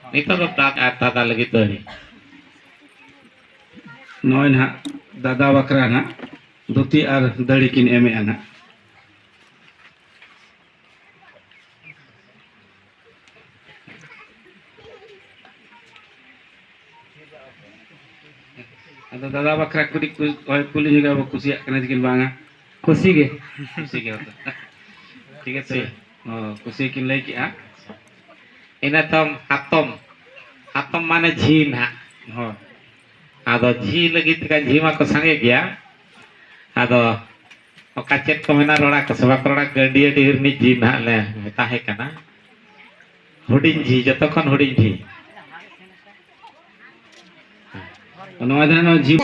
Nito to tak tata lagi tuh nih. Noin ha dada bakra na duti ar darikin eme ana. Ada dada bakra kuli juga kusiak kena jikin banga. खुशी के Kusi ke betul. ঠিক আছে kusi kin lagi ki ah. Ini tom hatom mana jin ha. Ho. Ado ji lagi kan ji mah kesange gya. Ado okacet komena roda kesebab roda gandia dihirni jin ha le tahe kana. Hudin ji jotokon hudin ji. Ono ada no ji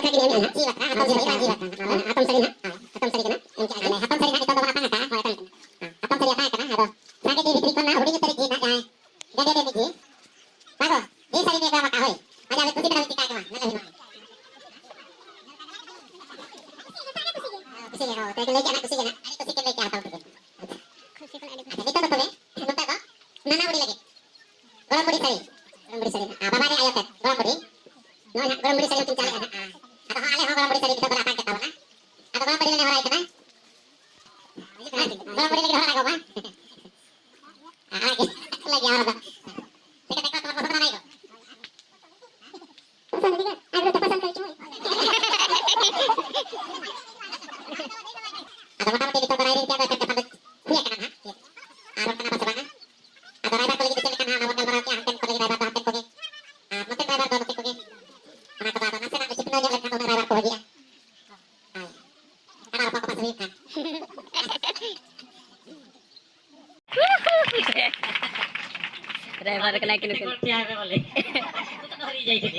driver कना के ticket पे आवे बोले तू तो हरी जाई थे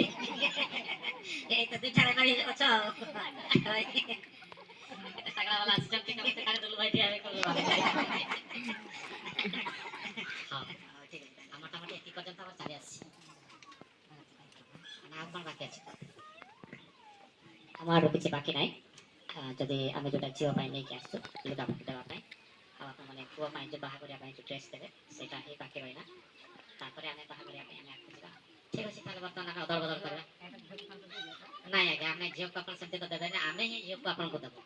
ए तो तू चारे गाड़ी अच्छा सगला वाला सिस्टम के करते करे तो भाई आवे को हां ठीक है मोटामुटी কি পর্যন্ত আবার চালিয়ে আসছি না আর বাকি আছে আমার কিছু বাকি নাই যদি আমি যেটা জিও পাই নেই কি আসছো যেটা আমাকে দেওয়া নাই আপনার মানে পুরো পাই যে বাহা করে আপনি একটু ট্রেস দেবে সেটা এই বাকি রয় না তারপরে আমি বাহা করে আপনি আসছিলাম ঠিক আছে তাহলে বর্তমানে আমরা অদল বদল করব না আগে আপনি জিও को अपन संते तो देबे ना আমি জিও को अपन को দেব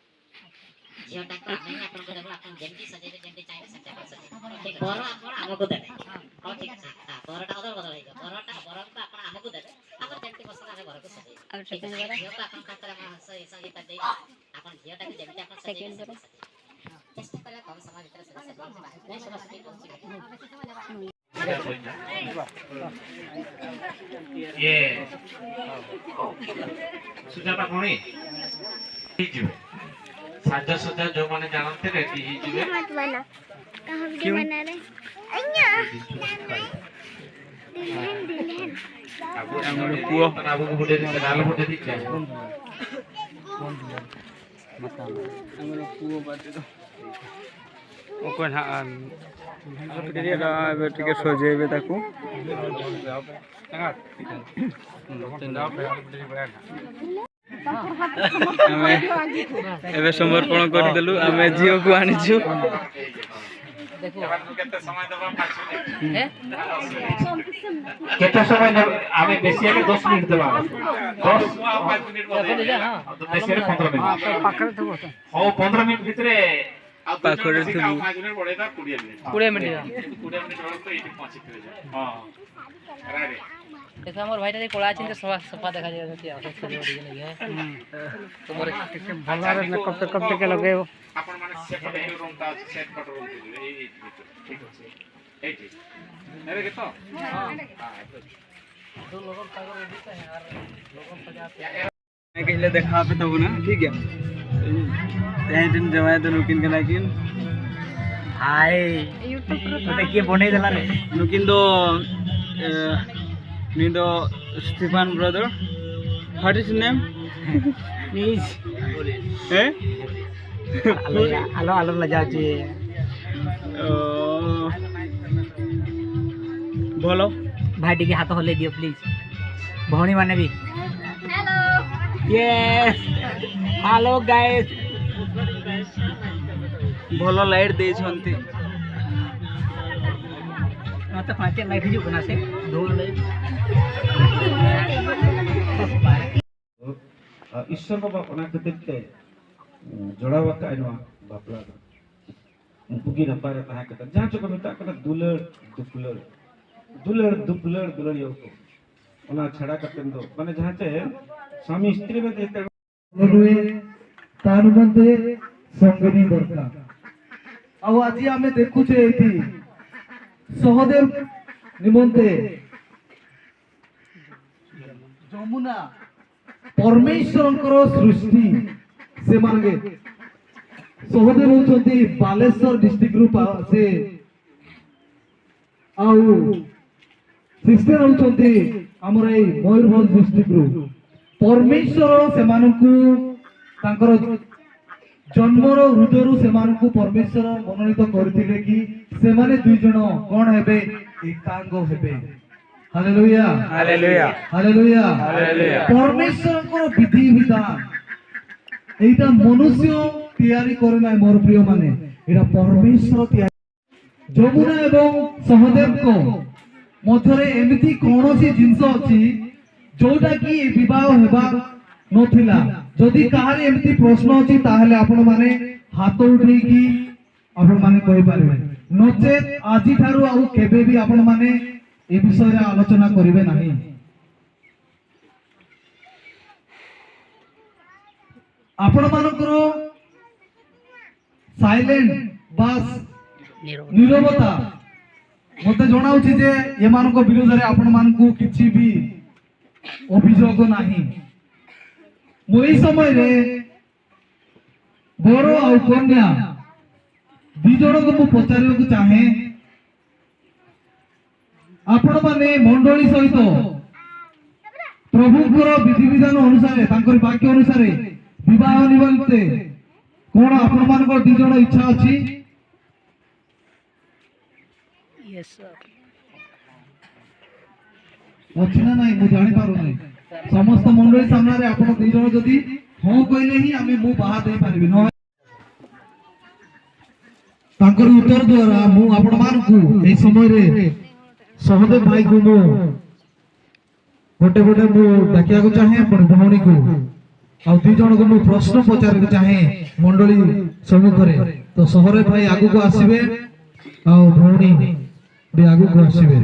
জিওটা को আমি अपन को দেব अपन যেমনি সাজাইবে যেমনি চাইবে সেটা করে সাজাইবে ঠিক বড় আপন আমাকে দেবে হ্যাঁ ঠিক আছে হ্যাঁ বড়টা অদল বদল হইবে বড়টা বড়টা আপন আমাকে দেবে अपन যেমনি পছন্দ আছে বড়কে সাজাইবে আর সেকেন্ড বড় জিও को अपन खातिर हम सही सही कर देई अपन জিওটা को যেমনি अपन সেকেন্ড বড় চেষ্টা করলে কম সময় ভিতরে সাজাতে পারবে না সমস্যা নেই ये सुजाता कोणी हिजबे साजा सुजा जो माने जानते रहती हिजबे मत बना कहां वीडियो बना रहे अय्या दिलेन abu puo abu bude di dalam bude di kan ଆମର ପୁଅ ବାଟେ ତ ଓକନ ହାନ ଏବେ ଟିକେ ସଜେଇବେ ତାକୁ ଆମେ ଏବେ ସମର୍ପଣ କରିଦେଲୁ ଆମେ ଝିଅକୁ ଆଣିଛୁ केता समय आमे बेसी आगे 10 मिनिट देबा 10 5 मिनिट बोले बेसी 15 मिनिट ପାଖରେ ଥିବ हो 15 मिनिट भितरे ପାଖରେ ଥିବ 5 मिनिट बढेगा 20 मिनिट 20 मिनिट 20 मिनिट बढे तो एठी पहुंची हां राइट देखो हमर भाईटा जे कोला चिंते सफा देखा जाय कि आवाज करे ओडी नहीं है तुमरे ଟିକେ ଭଲରେ ମେକଅପ୍ ଟିକେ ଲଗେଇବ आपण माने सेपरेट ए रूम ता सेट कट रूम ए ठीक আছে एठी अरे के तो हां दो लोगों का रेडी है यार लोगों सजाते मैं कहले देखा पे तब ना ठीक है तें दिन जवाय तो नुकिन के लागिन हाय तो देखिए बने देला रे नुकिन तो निदो Stephen brother what is name please हैं हेलो हेलो लजा जी बोलो भाई टी के हाथ हले दियो प्लीज भौणी माने भी हेलो यस हेलो गाइस ଭଲ ଲାଇଟ୍ ଦେଇଛନ୍ତି ମତେ 5 ଲାଇଟ୍ ହେଇଯିବ ନା ସେ ଧୋଲ ଲାଇଟ୍ ईश्वर बाबा ओना खातिर ते जोड़ावा का आइनवा बापला बुगी न पारे तहा के जहां चो कमिता का दुलड़ दुलड़ यो को ओना छड़ा करते दो माने जहां ते स्वामी स्त्री में देते नुए तार मध्ये संगनी दरकार आउ आज आमे देखु छे एठी सहदेव निमंते जमुना परमेश्वरंकर सृष्टि से मानगे सहदेव होचंती बालेश्वर डिस्ट्रिक्ट रु से आउ सिस्टर होचंती हमर ए मयूरभंज डिस्ट्रिक्ट रु परमेश्वर से मानकु तांकर जन्मर हृदयरु से मानकु परमेश्वर मनोनीत करथिले कि से माने दुई जण कोन हेबे एकांग हेबे हालेलुया हालेलुया हालेलुया हालेलुया परमेश्वरଙ୍କର विधि विधान एटा मनुष्य तैयारी करे ना मोर प्रिय माने एटा परमेश्वर तैयारी जमुना एवं सहदेव को मधरे एमिति कोनोसी जिंस अछि जोटा कि विवाह हेबा नथिला जदि कहारी एमिति प्रश्न अछि ताहले आपण माने हाथ उठै कि आपण माने कहि पारबे नचेत आजि थारु आउ केबे भी आपण माने ए विषय आलोचना करिवे नाही आपण मानकर साइलेंट बास नीरवता मते जणाउछि जे ए मानको विरोध रे आपण मानकु किछि भी अभियोग नाही मोई समय रे बरो आ कन्या दि जण को मु पचारियो को चाहे आपण माने मंडली सहित प्रभुଙ୍କର विधि विधान अनुसार तांकर वाक्य अनुसार विवाह निमंते कोन आपण मानकर दि जण इच्छा अछि यस सर अछि ना नाही मु जानि पारो नाही समस्त मंडली सामने रे आपण दि जण जदी हो कहले ही आमे मु बाहा दे पारिबि न तांकर उत्तर द्वारा मु आपण मानकु ए समय रे सहदेव भाई को मु गोटे गोटे मु डाकिया को चाहे अपन भौणी को आ दि जण को मु प्रश्न पचारे को चाहे मंडली सम्मुख रे तो सहरे भाई आगु को आसीबे आ भौणी भी आगु को आसीबे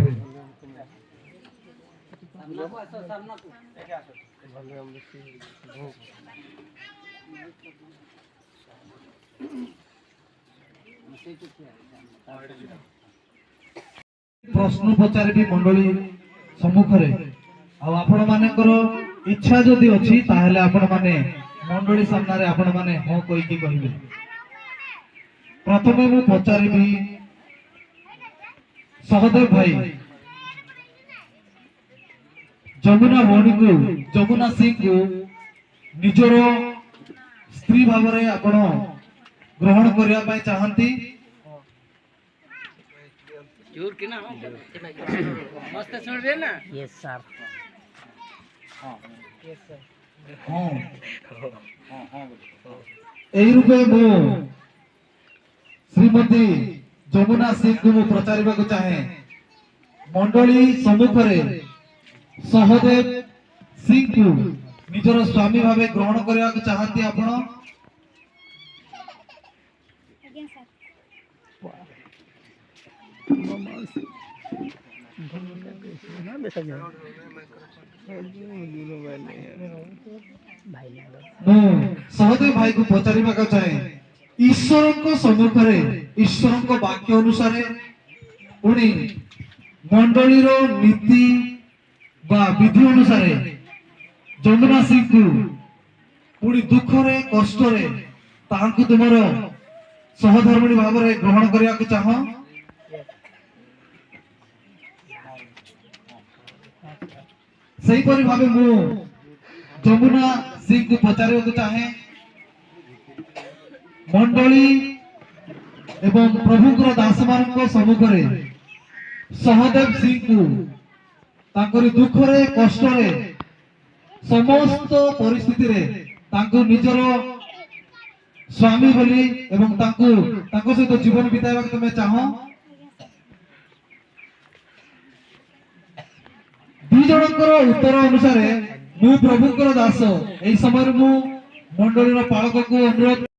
प्रश्न पचारे भी मंडली सम्मुख रे आ आपण मानकर इच्छा जदि अछि ताहले आपण माने मंडली सामने रे आपण माने हो कोइ की कहिबे प्रथमे मु पचारिबी सहदेव भाई जमुना भौणी को जमुना सिंह को निजर स्त्री भाव रे आपण ग्रहण करिया पय चाहंती जोर के ना मस्त सुन रे ना यस सर हां यस सर हां एही रूपे मु श्रीमती जमुना सिंह को मु प्रचारिबा को चाहे मंडली सम्मुख रे सहदेव सिंह को निजर स्वामी भावे ग्रहण करिया को चाहती आपण सहदेव भाई को पचारिबा को चाहे ईश्वर को सम्मुख रे ईश्वर को वाक्य अनुसार पुणी मंडली रो नीति बा विधि अनुसार जमुना सिंह को पुणी दुख रे कष्ट रे तांकु तुमर सहधर्मिणी भाव रे ग्रहण करिया को चाह सही परि भाबे मु जमुना सिंह को पचारिया को चाहे मंडली एवं प्रभुकर दास मान सम्मुख रे सहदेव सिंह को तांकर दुख रे कष्ट रे समस्त परिस्थिति रे तांको निजर ସ୍ୱାମୀ ବୋଲି ଏବଂ ତାଙ୍କ ସହିତ ଜୀବନ ବିତାଇବାକୁ ତମେ ଚାହଁ? ଦୁଇ ଜଣଙ୍କର ଉତ୍ତର ଅନୁସାରେ ମୁଁ ପ୍ରଭୁଙ୍କର ଦାସ। ଏହି ସମୟରେ ମୁଁ ମଣ୍ଡଳୀର ପାଳକକୁ ଅନୁରୋଧ